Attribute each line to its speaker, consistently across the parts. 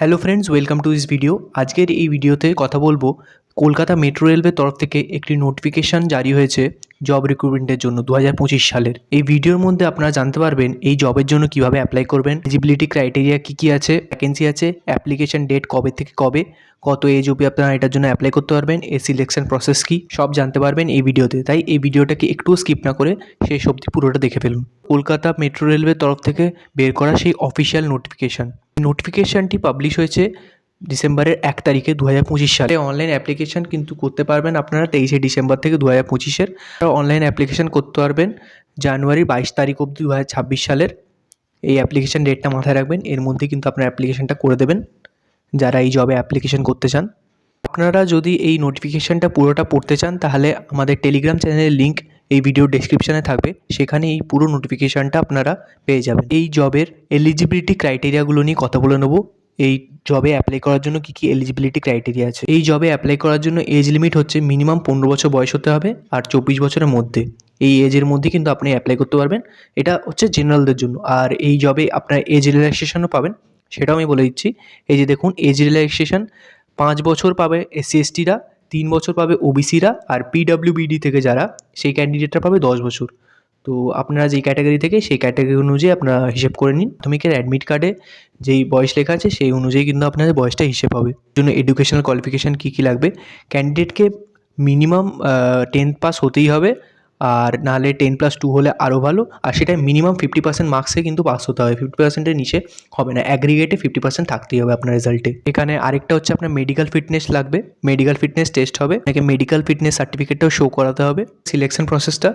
Speaker 1: Hello friends, welcome to this video. আজকের এই ভিডিওতে কথা বলবো কলকাতা মেট্রো রেলওয়ের তরফ থেকে একটি নোটিফিকেশান জারি হয়েছে জব রিক্রুটমেন্টের জন্য 2025 সালের। এই ভিডিওর মধ্যে আপনারা জানতে পারবেন এই জবের জন্য কিভাবে অ্যাপ্লাই করবেন, এলিজিবিলিটি ক্রাইটেরিয়া কী কী আছে, ভ্যাকেন্সি আছে, অ্যাপ্লিকেশন ডেট কবে থেকে কবে, কত এজ অবধি আপনারা এটার জন্য অ্যাপ্লাই করতে পারবেন, এই সিলেকশন প্রসেস কী সব জানতে পারবেন এই ভিডিওতে। তাই এই ভিডিওটাকে একটু স্কিপ না করে শেষ অবধি পুরোটা দেখে ফেলুন। কলকাতা মেট্রো রেলওয়ের তরফ থেকে বের করা সেই অফিসিয়াল নোটিফিকেশান। নোটিফিকেশানটি পাবলিশ হয়েছে ডিসেম্বরের 1 তারিখে 2025 সালে। অনলাইন অ্যাপ্লিকেশান কিন্তু করতে পারবেন আপনারা 23শে ডিসেম্বর থেকে 2025-এর। অনলাইন অ্যাপ্লিকেশান করতে পারবেন জানুয়ারির 22 তারিখ অবধি 2026 সালের। এই অ্যাপ্লিকেশান ডেটটা মাথায় রাখবেন, এর মধ্যে কিন্তু আপনার অ্যাপ্লিকেশানটা করে দেবেন যারা এই জবে অ্যাপ্লিকেশান করতে চান। আপনারা যদি এই নোটিফিকেশানটা পুরোটা পড়তে চান তাহলে আমাদের টেলিগ্রাম চ্যানেলের লিঙ্ক এই ভিডিওর ডেসক্রিপশানে থাকবে, সেখানে এই পুরো নোটিফিকেশানটা আপনারা পেয়ে যাবেন। এই জবের এলিজিবিলিটি ক্রাইটেরিয়াগুলো নিয়ে কথা বলে নেব। এই জবে অ্যাপ্লাই করার জন্য কী কী এলিজিবিলিটি ক্রাইটেরিয়া আছে। এই জবে অ্যাপ্লাই করার জন্য এজ লিমিট হচ্ছে মিনিমাম 15 বছর বয়স হতে হবে আর 24 বছরের মধ্যে। এই এজের মধ্যে কিন্তু আপনি অ্যাপ্লাই করতে পারবেন। এটা হচ্ছে জেনারেলদের জন্য। আর এই জবে আপনার এজ রিল্যাক্সেশনও পাবেন, সেটাও আমি বলে দিচ্ছি। এই যে দেখুন, এজ রিল্যাক্সেশন 5 বছর পাবে SC/STরা, 3 বছর পাবে OBCরা, আর PWBD থেকে যারা সেই ক্যান্ডিডেটরা পাবে 10 বছর। তো আপনারা যেই ক্যাটাগরি থেকে সেই ক্যাটাগরি অনুযায়ী আপনারা হিসেব করে নিন। প্রাথমিকের অ্যাডমিট কার্ডে যেই বয়স লেখা আছে সেই অনুযায়ী কিন্তু আপনাদের বয়সটা হিসেব হবে। জন্য এডুকেশনাল কোয়ালিফিকেশান কী কী লাগবে, ক্যান্ডিডেটকে মিনিমাম 10th পাস হতেই হবে, আর নাহলে 10+2 হলে আরও ভালো। আর সেটা মিনিমাম 50% মার্কসে কিন্তু পাস হতে হবে, 50%-এর নিচে হবে না। অ্যাগ্রিগেটে 50% থাকতেই হবে আপনার রেজাল্টে। এখানে আরেকটা হচ্ছে আপনার মেডিকেল ফিটনেস লাগবে, মেডিকেল ফিটনেস টেস্ট হবে, আপনাকে মেডিকেল ফিটনেস সার্টিফিকেটটাও শো করাতে হবে। সিলেকশন প্রসেসটা,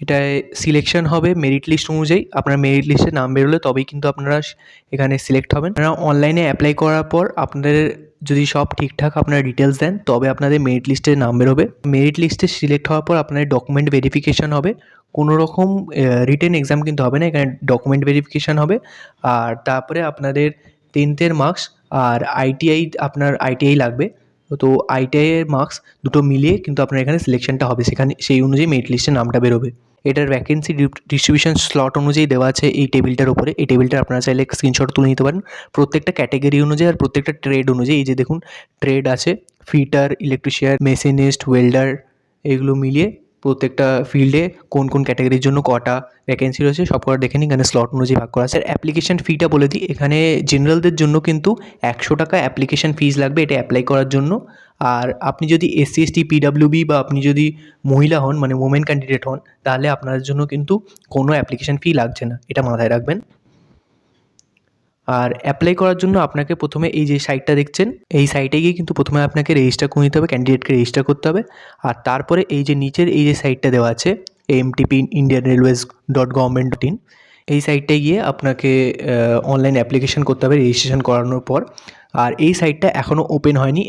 Speaker 1: এটায় সিলেকশন হবে মেরিট লিস্ট অনুযায়ী। আপনার মেরিট লিস্টে নাম বেরোলে তবেই কিন্তু আপনারা এখানে সিলেক্ট হবেন। আপনারা অনলাইনে অ্যাপ্লাই করার পর আপনাদের যদি সব ঠিকঠাক আপনারা ডিটেলস দেন তবে আপনাদের মেরিট লিস্টে নাম বেরোবে। মেরিট লিস্টে সিলেক্ট হওয়ার পর আপনাদের ডকুমেন্ট ভেরিফিকেশান হবে। কোনো রকম রিটেন এক্সাম কিন্তু হবে না, এখানে ডকুমেন্ট ভেরিফিকেশান হবে। আর তারপরে আপনাদের 10th-এর মার্কস আর ITI, আপনার ITI লাগবে। তো ITI এর মার্কস দুটো মিলিয়ে কিন্তু আপনার এখানে সিলেকশনটা হবে, সেখানে সেই অনুযায়ী মেরিট লিস্টে নামটা বেরোবে। এটার ভ্যাকেন্সি ডিস্ট্রিবিউশন স্লট অনুযায়ী দেওয়া আছে এই টেবিলটার উপরে। এই টেবিলটা আপনারা চাইলে স্ক্রিনশট তুলে নিতে পারেন প্রত্যেকটা ক্যাটাগরি অনুযায়ী আর প্রত্যেকটা ট্রেড অনুযায়ী। এই যে দেখুন, ট্রেড আছে ফিটার, ইলেকট্রিশিয়ান, মেশিনিস্ট, ওয়েল্ডার, এগুলো মিলিয়ে প্রত্যেকটা ফিল্ডে কোন কোন ক্যাটাগরির জন্য কটা ভ্যাকেন্সি রয়েছে সব কটা দেখে নিন। এখানে স্লট অনুযায়ী ভাগ করা আছে। অ্যাপ্লিকেশন ফিটা বলে দিই, এখানে জেনারেলদের জন্য কিন্তু 100 টাকা অ্যাপ্লিকেশন ফিজ লাগবে এটা অ্যাপ্লাই করার জন্য। আর আপনি যদি SC/ST, PWB বা আপনি যদি মহিলা হন, মানে ওমেন ক্যান্ডিডেট হন, তাহলে আপনার জন্য কিন্তু কোনো অ্যাপ্লিকেশন ফি লাগছে না, এটা মাথায় রাখবেন। আর অ্যাপ্লাই করার জন্য আপনাকে প্রথমে এই যে সাইটটা দেখছেন, এই সাইটে গিয়ে কিন্তু প্রথমে আপনাকে রেজিস্টার করে নিতে হবে, ক্যান্ডিডেটকে রেজিস্টার করতে হবে। আর তারপরে এই যে নিচের এই যে সাইটটা দেওয়া আছে AMTP indianrailways.government.in, এই সাইটটায় গিয়ে আপনাকে অনলাইন অ্যাপ্লিকেশন করতে হবে রেজিস্ট্রেশন করানোর পর। আর এই সাইটটা এখনও ওপেন হয়নি,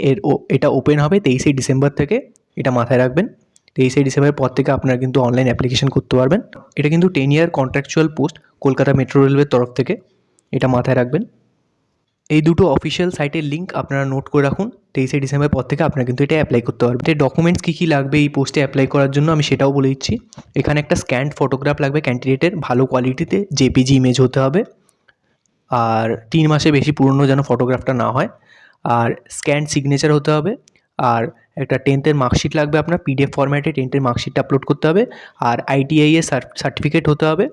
Speaker 1: এটা ওপেন হবে 23শে ডিসেম্বর থেকে, এটা মাথায় রাখবেন। 23শে ডিসেম্বরের পর থেকে আপনারা কিন্তু অনলাইন অ্যাপ্লিকেশন করতে পারবেন। এটা কিন্তু 10 ইয়ার কন্ট্রাকচুয়াল পোস্ট কলকাতা মেট্রো রেলওয়ের তরফ থেকে, এটা মাথায় রাখবেন। এই দুটো অফিসিয়াল সাইটের লিঙ্ক আপনারা নোট করে রাখুন। 23শে ডিসেম্বর পর থেকে আপনারা কিন্তু এটা অ্যাপ্লাই করতে পারবেন। এর ডকুমেন্টস কী কী লাগবে এই পোস্টে অ্যাপ্লাই করার জন্য আমি সেটাও বলে দিচ্ছি। এখানে একটা স্ক্যান্ড ফটোগ্রাফ লাগবে ক্যান্ডিডেটের, ভালো কোয়ালিটিতে JPG ইমেজ হতে হবে, আর 3 মাসে বেশি পুরনো যেন ফটোগ্রাফটা না হয়। আর স্ক্যান্ড সিগনেচার হতে হবে। আর একটা 10th-এর মার্কশিট লাগবে আপনার, PDF ফরম্যাটে 10th-এর মার্কশিটটা আপলোড করতে হবে। আর ITI এর সার্টিফিকেট হতে হবে।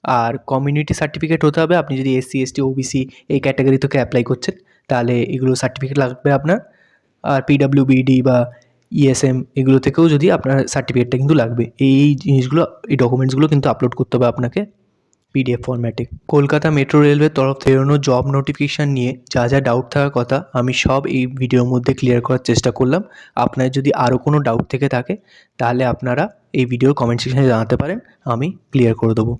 Speaker 1: আর কমিউনিটি সার্টিফিকেট হতে হবে, আপনি যদি SC/ST, OBC এই ক্যাটাগরি থেকে অ্যাপ্লাই করছেন তাহলে এগুলো সার্টিফিকেট লাগবে আপনার। আর PWBD বা ESM এগুলো থেকেও যদি আপনার সার্টিফিকেটটা কিন্তু লাগবে। এই জিনিসগুলো, এই ডকুমেন্টসগুলো কিন্তু আপলোড করতে হবে আপনাকে PDF ফরম্যাটে। কলকাতা মেট্রো রেলওয়ের তরফ থেকে বেরোনো জব নোটিফিকেশান নিয়ে যা যা ডাউট থাকার কথা আমি সব এই ভিডিওর মধ্যে ক্লিয়ার করার চেষ্টা করলাম। আপনার যদি আরও কোনো ডাউট থেকে থাকে তাহলে আপনারা এই ভিডিওর কমেন্ট সেকশনে জানাতে পারেন, আমি ক্লিয়ার করে দেবো।